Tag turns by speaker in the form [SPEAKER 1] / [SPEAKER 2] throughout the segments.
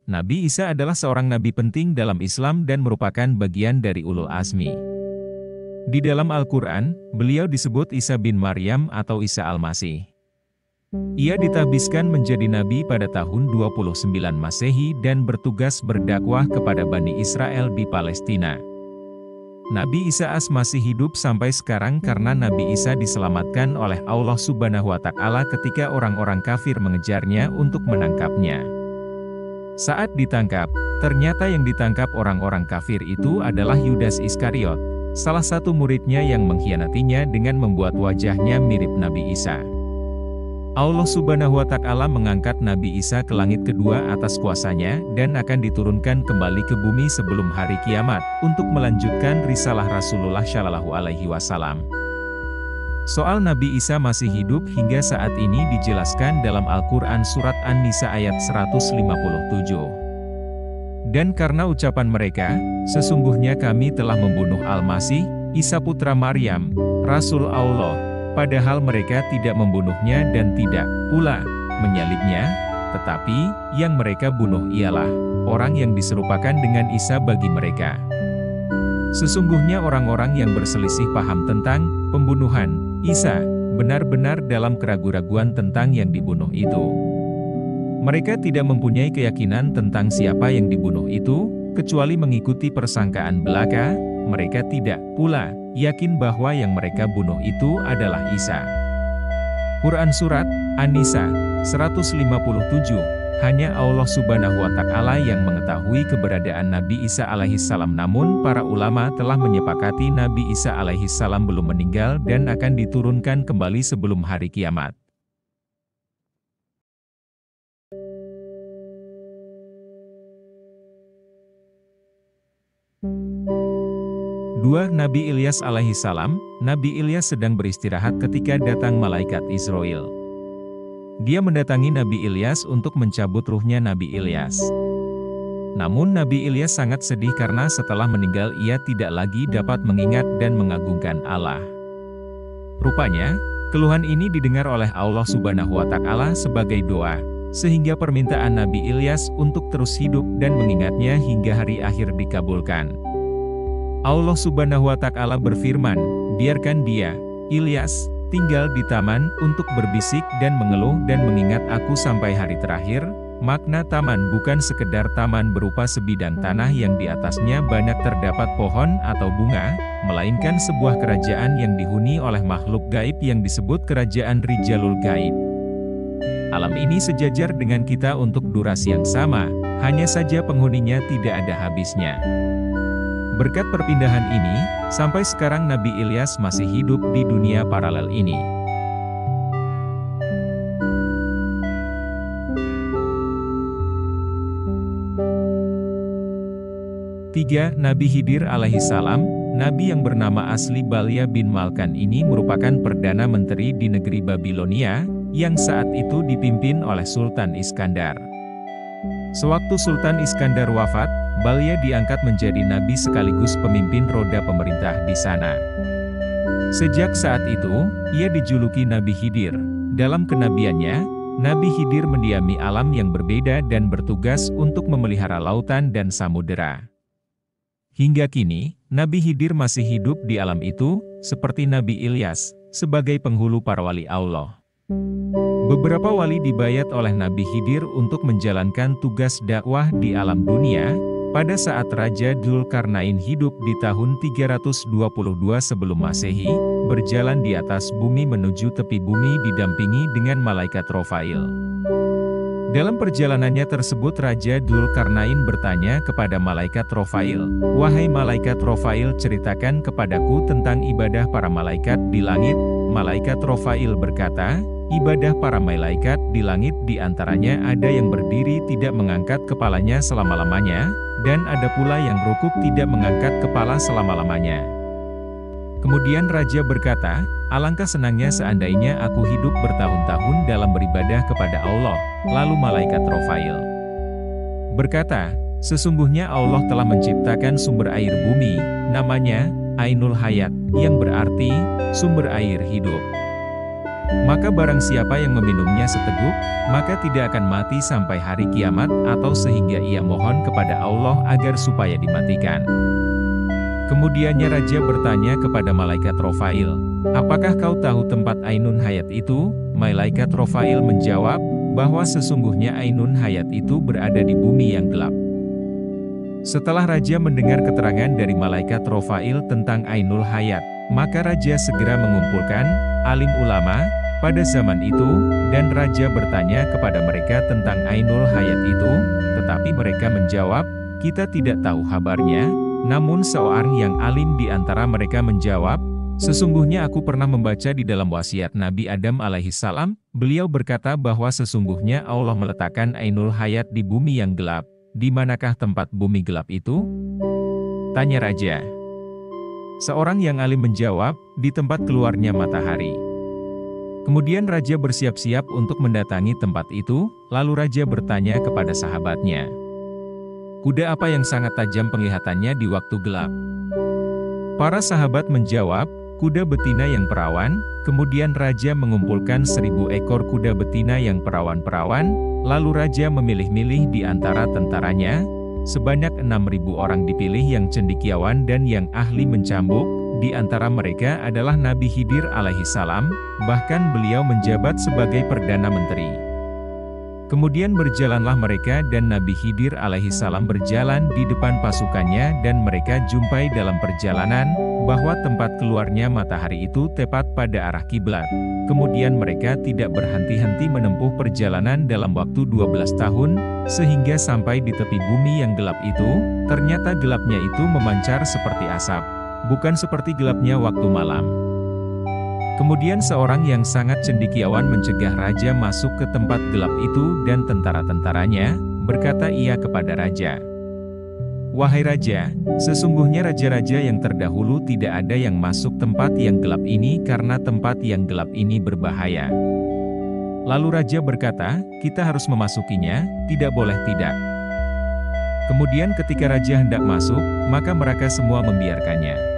[SPEAKER 1] Nabi Isa adalah seorang nabi penting dalam Islam dan merupakan bagian dari Ulul Azmi. Di dalam Al-Quran, beliau disebut Isa bin Maryam atau Isa Al-Masih. Ia ditahbiskan menjadi nabi pada tahun 29 Masehi dan bertugas berdakwah kepada Bani Israel di Palestina. Nabi Isa masih hidup sampai sekarang karena Nabi Isa diselamatkan oleh Allah Subhanahu wa Ta'ala ketika orang-orang kafir mengejarnya untuk menangkapnya. Saat ditangkap, ternyata yang ditangkap orang-orang kafir itu adalah Yudas Iskariot, salah satu muridnya yang mengkhianatinya dengan membuat wajahnya mirip Nabi Isa. Allah Subhanahu wa Ta'ala mengangkat Nabi Isa ke langit kedua atas kuasanya dan akan diturunkan kembali ke bumi sebelum hari kiamat untuk melanjutkan risalah Rasulullah Shallallahu Alaihi Wasallam. Soal Nabi Isa masih hidup hingga saat ini dijelaskan dalam Al-Quran Surat An-Nisa ayat 157. Dan karena ucapan mereka, sesungguhnya kami telah membunuh Al-Masih, Isa putra Maryam, Rasul Allah, padahal mereka tidak membunuhnya dan tidak pula menyalibnya, tetapi yang mereka bunuh ialah orang yang diserupakan dengan Isa bagi mereka. Sesungguhnya orang-orang yang berselisih paham tentang pembunuhan Isa benar-benar dalam keraguan-raguan tentang yang dibunuh itu. Mereka tidak mempunyai keyakinan tentang siapa yang dibunuh itu, kecuali mengikuti persangkaan belaka. Mereka tidak pula yakin bahwa yang mereka bunuh itu adalah Isa. Quran Surat An-Nisa 157. Hanya Allah Subhanahu wa Ta'ala yang mengetahui keberadaan Nabi Isa alaihissalam, namun para ulama telah menyepakati Nabi Isa alaihissalam belum meninggal dan akan diturunkan kembali sebelum hari kiamat. Dua, Nabi Ilyas alaihissalam. Nabi Ilyas sedang beristirahat ketika datang malaikat Israel. Dia mendatangi Nabi Ilyas untuk mencabut ruhnya Nabi Ilyas. Namun Nabi Ilyas sangat sedih karena setelah meninggal ia tidak lagi dapat mengingat dan mengagungkan Allah. Rupanya, keluhan ini didengar oleh Allah Subhanahu wa Ta'ala sebagai doa, sehingga permintaan Nabi Ilyas untuk terus hidup dan mengingatnya hingga hari akhir dikabulkan. Allah Subhanahu wa Ta'ala berfirman, biarkan dia, Ilyas, tinggal di taman untuk berbisik dan mengeluh dan mengingat aku sampai hari terakhir. Makna taman bukan sekedar taman berupa sebidang tanah yang di atasnya banyak terdapat pohon atau bunga, melainkan sebuah kerajaan yang dihuni oleh makhluk gaib yang disebut kerajaan Rijalul Gaib. Alam ini sejajar dengan kita untuk durasi yang sama, hanya saja penghuninya tidak ada habisnya. Berkat perpindahan ini, sampai sekarang Nabi Ilyas masih hidup di dunia paralel ini. Tiga, Nabi Khidir alaihissalam. Nabi yang bernama asli Balya bin Malkan ini merupakan Perdana Menteri di negeri Babilonia, yang saat itu dipimpin oleh Sultan Iskandar. Sewaktu Sultan Iskandar wafat, Balya diangkat menjadi nabi sekaligus pemimpin roda pemerintah di sana. Sejak saat itu, ia dijuluki Nabi Khidir. Dalam kenabiannya, Nabi Khidir mendiami alam yang berbeda dan bertugas untuk memelihara lautan dan samudera. Hingga kini, Nabi Khidir masih hidup di alam itu, seperti Nabi Ilyas, sebagai penghulu para wali Allah. Beberapa wali dibayat oleh Nabi Khidir untuk menjalankan tugas dakwah di alam dunia. Pada saat Raja Dzulkarnain hidup di tahun 322 sebelum Masehi, berjalan di atas bumi menuju tepi bumi didampingi dengan malaikat Rofail. Dalam perjalanannya tersebut Raja Dzulkarnain bertanya kepada malaikat Rofail, "Wahai malaikat Rofail, ceritakan kepadaku tentang ibadah para malaikat di langit." Malaikat Rofail berkata, "Ibadah para malaikat di langit di antaranya ada yang berdiri tidak mengangkat kepalanya selama-lamanya, dan ada pula yang rukuk tidak mengangkat kepala selama-lamanya." Kemudian Raja berkata, "Alangkah senangnya seandainya aku hidup bertahun-tahun dalam beribadah kepada Allah." Lalu malaikat Rofail berkata, "Sesungguhnya Allah telah menciptakan sumber air bumi, namanya Ainul Hayat, yang berarti sumber air hidup. Maka barang siapa yang meminumnya seteguk, maka tidak akan mati sampai hari kiamat atau sehingga ia mohon kepada Allah agar supaya dimatikan. Kemudiannya raja bertanya kepada malaikat Rofail, apakah kau tahu tempat Ainun Hayat itu? Malaikat Rofail menjawab, bahwa sesungguhnya Ainun Hayat itu berada di bumi yang gelap. Setelah raja mendengar keterangan dari malaikat Rofail tentang Ainul Hayat, maka raja segera mengumpulkan alim ulama pada zaman itu, dan raja bertanya kepada mereka tentang Ainul Hayat itu, tetapi mereka menjawab, kita tidak tahu kabarnya. Namun seorang yang alim di antara mereka menjawab, sesungguhnya aku pernah membaca di dalam wasiat Nabi Adam alaihissalam, beliau berkata bahwa sesungguhnya Allah meletakkan Ainul Hayat di bumi yang gelap. Di manakah tempat bumi gelap itu? Tanya raja. Seorang yang alim menjawab, di tempat keluarnya matahari. Kemudian raja bersiap-siap untuk mendatangi tempat itu, lalu raja bertanya kepada sahabatnya, kuda apa yang sangat tajam penglihatannya di waktu gelap? Para sahabat menjawab, kuda betina yang perawan. Kemudian raja mengumpulkan 1000 ekor kuda betina yang perawan-perawan, lalu raja memilih-milih di antara tentaranya, sebanyak 6.000 orang dipilih yang cendekiawan dan yang ahli mencambuk. Di antara mereka adalah Nabi Khidir alaihissalam, bahkan beliau menjabat sebagai Perdana Menteri. Kemudian berjalanlah mereka dan Nabi Khidir alaihissalam berjalan di depan pasukannya dan mereka jumpai dalam perjalanan, bahwa tempat keluarnya matahari itu tepat pada arah kiblat. Kemudian mereka tidak berhenti-henti menempuh perjalanan dalam waktu 12 tahun, sehingga sampai di tepi bumi yang gelap itu, ternyata gelapnya itu memancar seperti asap, bukan seperti gelapnya waktu malam. Kemudian seorang yang sangat cendekiawan mencegah raja masuk ke tempat gelap itu dan tentara-tentaranya, berkata ia kepada raja, wahai raja, sesungguhnya raja-raja yang terdahulu tidak ada yang masuk tempat yang gelap ini karena tempat yang gelap ini berbahaya. Lalu raja berkata, kita harus memasukinya, tidak boleh tidak. Kemudian ketika raja hendak masuk, maka mereka semua membiarkannya.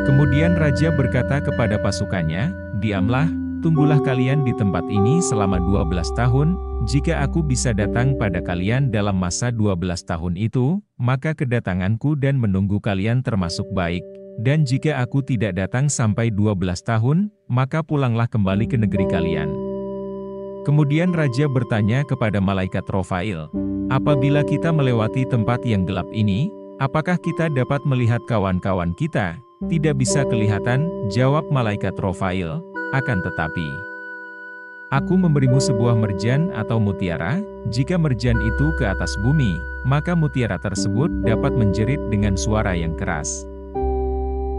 [SPEAKER 1] Kemudian raja berkata kepada pasukannya, diamlah, tunggulah kalian di tempat ini selama 12 tahun, jika aku bisa datang pada kalian dalam masa 12 tahun itu, maka kedatanganku dan menunggu kalian termasuk baik, dan jika aku tidak datang sampai 12 tahun, maka pulanglah kembali ke negeri kalian. Kemudian raja bertanya kepada malaikat Rofail, apabila kita melewati tempat yang gelap ini, apakah kita dapat melihat kawan-kawan kita? Tidak bisa kelihatan, jawab malaikat Rofail, akan tetapi aku memberimu sebuah merjan atau mutiara, jika merjan itu ke atas bumi, maka mutiara tersebut dapat menjerit dengan suara yang keras.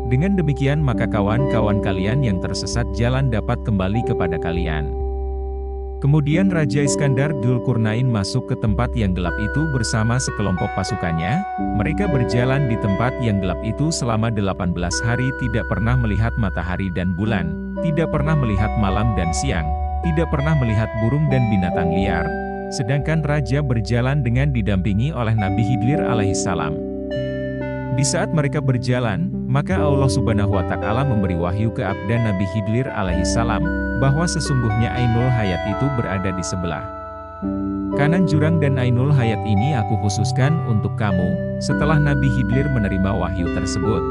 [SPEAKER 1] Dengan demikian maka kawan-kawan kalian yang tersesat jalan dapat kembali kepada kalian. Kemudian Raja Iskandar Dzulqurnain masuk ke tempat yang gelap itu bersama sekelompok pasukannya. Mereka berjalan di tempat yang gelap itu selama 18 hari tidak pernah melihat matahari dan bulan, tidak pernah melihat malam dan siang, tidak pernah melihat burung dan binatang liar. Sedangkan Raja berjalan dengan didampingi oleh Nabi Khidir alaihissalam. Di saat mereka berjalan, maka Allah Subhanahu wa Ta'ala memberi wahyu ke abdan Nabi Khidir alaihissalam, bahwa sesungguhnya Ainul Hayat itu berada di sebelah kanan jurang dan Ainul Hayat ini aku khususkan untuk kamu. Setelah Nabi Khidir menerima wahyu tersebut,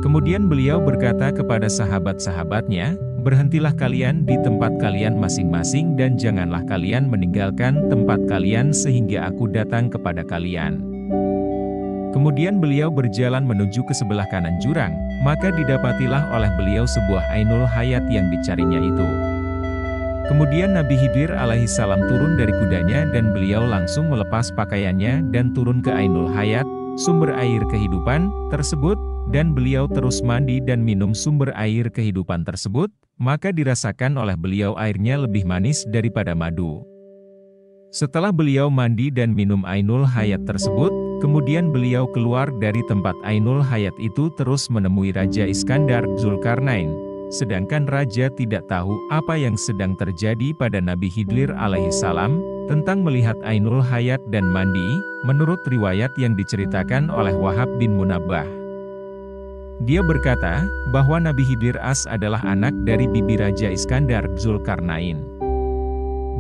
[SPEAKER 1] kemudian beliau berkata kepada sahabat-sahabatnya, berhentilah kalian di tempat kalian masing-masing dan janganlah kalian meninggalkan tempat kalian sehingga aku datang kepada kalian. Kemudian beliau berjalan menuju ke sebelah kanan jurang, maka didapatilah oleh beliau sebuah Ainul Hayat yang dicarinya itu. Kemudian Nabi Khidir alaihissalam turun dari kudanya dan beliau langsung melepas pakaiannya dan turun ke Ainul Hayat, sumber air kehidupan tersebut, dan beliau terus mandi dan minum sumber air kehidupan tersebut, maka dirasakan oleh beliau airnya lebih manis daripada madu. Setelah beliau mandi dan minum Ainul Hayat tersebut, kemudian beliau keluar dari tempat Ainul Hayat itu terus menemui Raja Iskandar Dzulqarnain. Sedangkan Raja tidak tahu apa yang sedang terjadi pada Nabi Khidir alaihissalam, tentang melihat Ainul Hayat dan mandi, menurut riwayat yang diceritakan oleh Wahab bin Munabbah. Dia berkata, bahwa Nabi Khidir adalah anak dari bibi Raja Iskandar Dzulkarnain.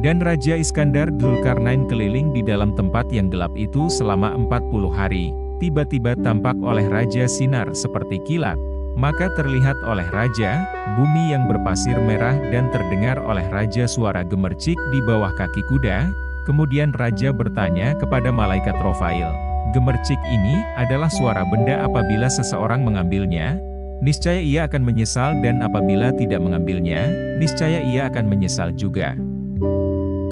[SPEAKER 1] Dan Raja Iskandar Dzulkarnain keliling di dalam tempat yang gelap itu selama 40 hari. Tiba-tiba tampak oleh Raja sinar seperti kilat. Maka terlihat oleh Raja, bumi yang berpasir merah dan terdengar oleh Raja suara gemercik di bawah kaki kuda. Kemudian Raja bertanya kepada malaikat Rofail, gemercik ini adalah suara benda apabila seseorang mengambilnya, niscaya ia akan menyesal dan apabila tidak mengambilnya, niscaya ia akan menyesal juga.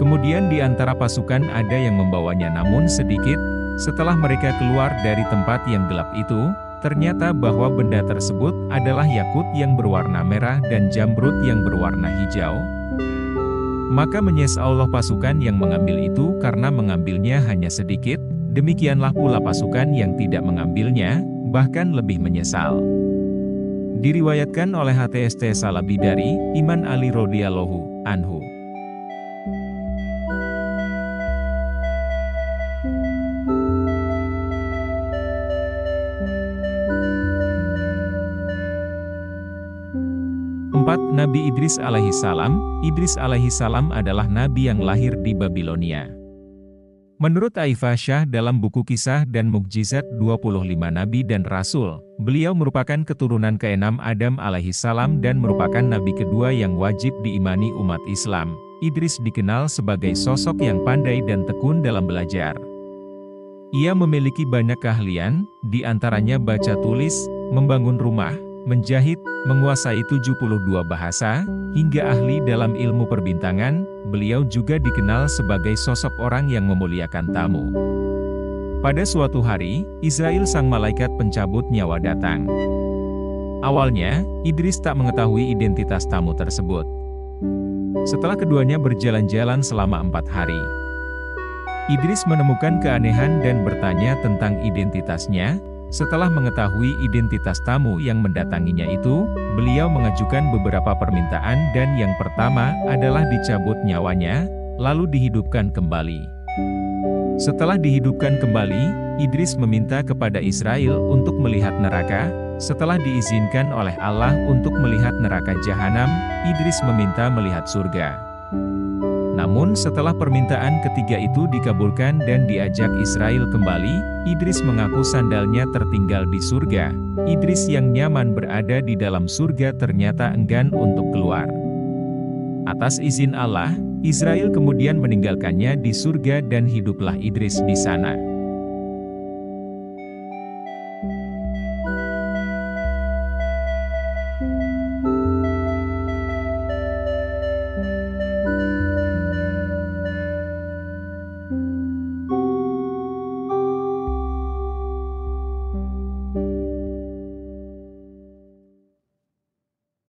[SPEAKER 1] Kemudian di antara pasukan ada yang membawanya namun sedikit, setelah mereka keluar dari tempat yang gelap itu, ternyata bahwa benda tersebut adalah yakut yang berwarna merah dan jamrud yang berwarna hijau. Maka menyesal pasukan yang mengambil itu karena mengambilnya hanya sedikit, demikianlah pula pasukan yang tidak mengambilnya, bahkan lebih menyesal. Diriwayatkan oleh HTST Salabi dari Iman Ali radhiyallahu anhu. Nabi Idris alaihissalam. Idris alaihissalam adalah nabi yang lahir di Babilonia. Menurut Aifasyah dalam buku Kisah dan Mukjizat 25 Nabi dan Rasul, beliau merupakan keturunan ke-6 Adam alaihissalam dan merupakan nabi kedua yang wajib diimani umat Islam. Idris dikenal sebagai sosok yang pandai dan tekun dalam belajar. Ia memiliki banyak keahlian, di antaranya baca tulis, membangun rumah, menjahit, menguasai 72 bahasa, hingga ahli dalam ilmu perbintangan. Beliau juga dikenal sebagai sosok orang yang memuliakan tamu. Pada suatu hari, Israil sang malaikat pencabut nyawa datang. Awalnya, Idris tak mengetahui identitas tamu tersebut. Setelah keduanya berjalan-jalan selama 4 hari, Idris menemukan keanehan dan bertanya tentang identitasnya. Setelah mengetahui identitas tamu yang mendatanginya itu, beliau mengajukan beberapa permintaan dan yang pertama adalah dicabut nyawanya, lalu dihidupkan kembali. Setelah dihidupkan kembali, Idris meminta kepada Israil untuk melihat neraka. Setelah diizinkan oleh Allah untuk melihat neraka jahanam, Idris meminta melihat surga. Namun setelah permintaan ketiga itu dikabulkan dan diajak Israil kembali, Idris mengaku sandalnya tertinggal di surga. Idris yang nyaman berada di dalam surga ternyata enggan untuk keluar. Atas izin Allah, Israil kemudian meninggalkannya di surga dan hiduplah Idris di sana.